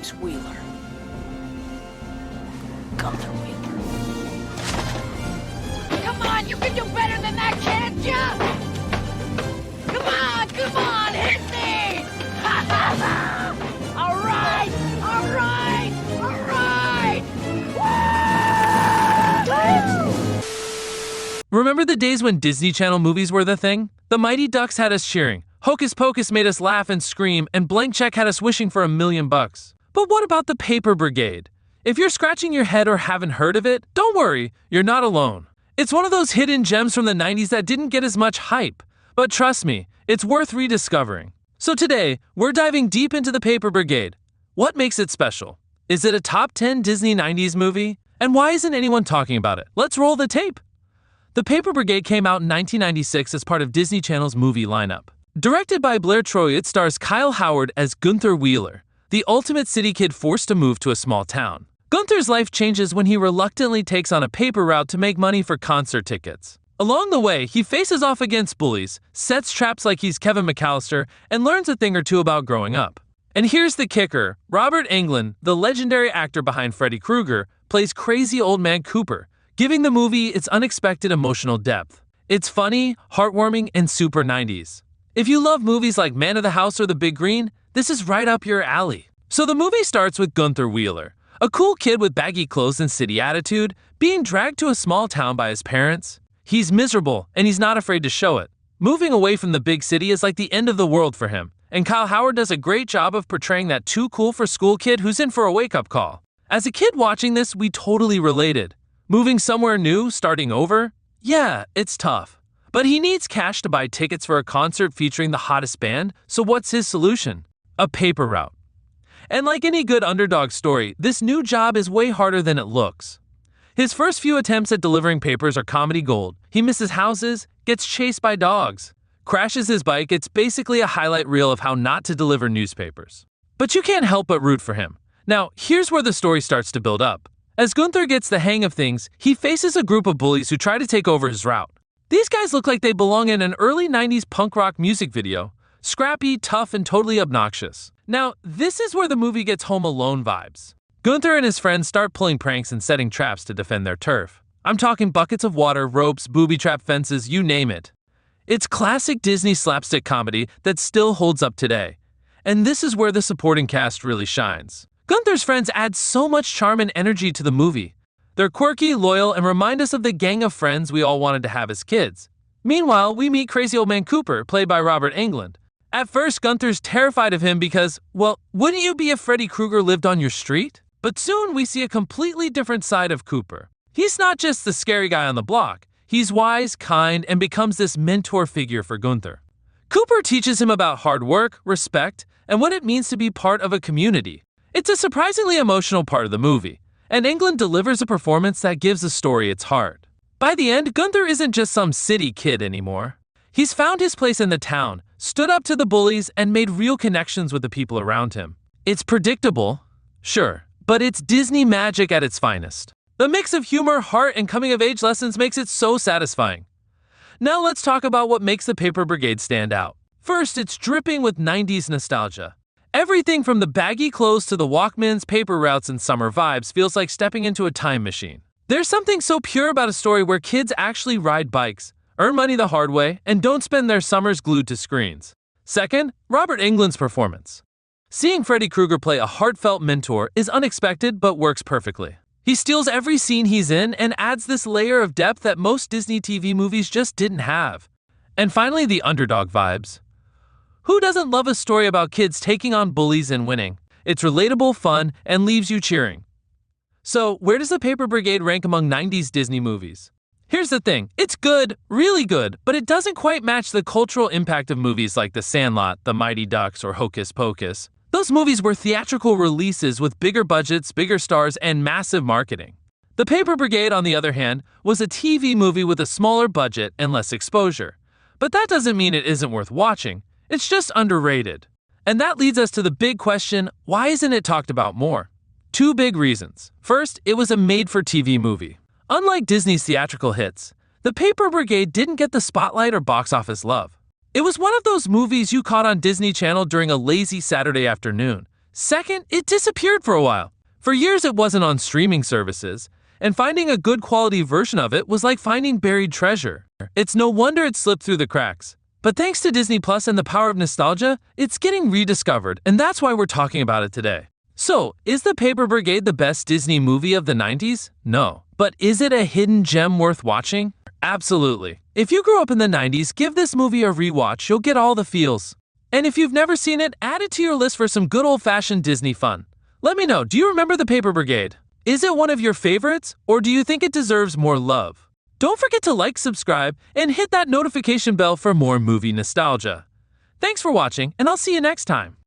name's Wheeler. Gunther Wheeler. Come on, you can do better than that, can't ya? Come on, hit me! Ha ha ha! All right! Woo! Remember the days when Disney Channel movies were the thing? The Mighty Ducks had us cheering, Hocus Pocus made us laugh and scream, and Blank Check had us wishing for $1 million. But what about the Paper Brigade? If you're scratching your head or haven't heard of it, don't worry, you're not alone. It's one of those hidden gems from the 90s that didn't get as much hype. But trust me, it's worth rediscovering. So today, we're diving deep into the Paper Brigade. What makes it special? Is it a top 10 Disney 90s movie? And why isn't anyone talking about it? Let's roll the tape. The Paper Brigade came out in 1996 as part of Disney Channel's movie lineup. Directed by Blair Troy, it stars Kyle Howard as Gunther Wheeler, the ultimate city kid forced to move to a small town. Gunther's life changes when he reluctantly takes on a paper route to make money for concert tickets. Along the way, he faces off against bullies, sets traps like he's Kevin McAllister, and learns a thing or two about growing up. And here's the kicker. Robert Englund, the legendary actor behind Freddy Krueger, plays crazy old man Cooper, giving the movie its unexpected emotional depth. It's funny, heartwarming, and super 90s. If you love movies like Man of the House or The Big Green, this is right up your alley. So the movie starts with Gunther Wheeler, a cool kid with baggy clothes and city attitude, being dragged to a small town by his parents. He's miserable, and he's not afraid to show it. Moving away from the big city is like the end of the world for him, and Kyle Howard does a great job of portraying that too cool for school kid who's in for a wake-up call. As a kid watching this, we totally related. Moving somewhere new, starting over? Yeah, it's tough. But he needs cash to buy tickets for a concert featuring the hottest band, so what's his solution? A paper route. And like any good underdog story, this new job is way harder than it looks. His first few attempts at delivering papers are comedy gold. He misses houses, gets chased by dogs, crashes his bike. It's basically a highlight reel of how not to deliver newspapers. But you can't help but root for him. Now, here's where the story starts to build up. As Gunther gets the hang of things, he faces a group of bullies who try to take over his route. These guys look like they belong in an early 90s punk rock music video. Scrappy, tough, and totally obnoxious. Now, this is where the movie gets Home Alone vibes. Gunther and his friends start pulling pranks and setting traps to defend their turf. I'm talking buckets of water, ropes, booby trap fences, you name it. It's classic Disney slapstick comedy that still holds up today. And this is where the supporting cast really shines. Gunther's friends add so much charm and energy to the movie. They're quirky, loyal, and remind us of the gang of friends we all wanted to have as kids. Meanwhile, we meet crazy old man Cooper, played by Robert Englund. At first, Gunther's terrified of him because, well, wouldn't you be if Freddy Krueger lived on your street? But soon we see a completely different side of Cooper. He's not just the scary guy on the block. He's wise, kind, and becomes this mentor figure for Gunther. Cooper teaches him about hard work, respect, and what it means to be part of a community. It's a surprisingly emotional part of the movie, and Englund delivers a performance that gives the story its heart. By the end, Gunther isn't just some city kid anymore. He's found his place in the town, stood up to the bullies, and made real connections with the people around him. It's predictable, sure, but it's Disney magic at its finest. The mix of humor, heart, and coming-of-age lessons makes it so satisfying. Now let's talk about what makes the Paper Brigade stand out. First, it's dripping with 90s nostalgia. Everything from the baggy clothes to the Walkmans, paper routes, and summer vibes feels like stepping into a time machine. There's something so pure about a story where kids actually ride bikes, earn money the hard way, and don't spend their summers glued to screens. Second, Robert Englund's performance. Seeing Freddy Krueger play a heartfelt mentor is unexpected but works perfectly. He steals every scene he's in and adds this layer of depth that most Disney TV movies just didn't have. And finally, the underdog vibes. Who doesn't love a story about kids taking on bullies and winning? It's relatable, fun, and leaves you cheering. So, where does the Paper Brigade rank among 90s Disney movies? Here's the thing, it's good, really good, but it doesn't quite match the cultural impact of movies like The Sandlot, The Mighty Ducks, or Hocus Pocus. Those movies were theatrical releases with bigger budgets, bigger stars, and massive marketing. The Paper Brigade, on the other hand, was a TV movie with a smaller budget and less exposure. But that doesn't mean it isn't worth watching. It's just underrated. And that leads us to the big question, why isn't it talked about more? Two big reasons. First, it was a made-for-TV movie. Unlike Disney's theatrical hits, The Paper Brigade didn't get the spotlight or box office love. It was one of those movies you caught on Disney Channel during a lazy Saturday afternoon, Second, it disappeared for a while. For years, it wasn't on streaming services, and finding a good quality version of it was like finding buried treasure. It's no wonder it slipped through the cracks. But thanks to Disney Plus and the power of nostalgia, it's getting rediscovered, and that's why we're talking about it today. So, is The Paper Brigade the best Disney movie of the 90s? No. But is it a hidden gem worth watching? Absolutely. If you grew up in the 90s, give this movie a rewatch, you'll get all the feels. And if you've never seen it, add it to your list for some good old-fashioned Disney fun. Let me know, do you remember The Paper Brigade? Is it one of your favorites, or do you think it deserves more love? Don't forget to like, subscribe, and hit that notification bell for more movie nostalgia. Thanks for watching, and I'll see you next time.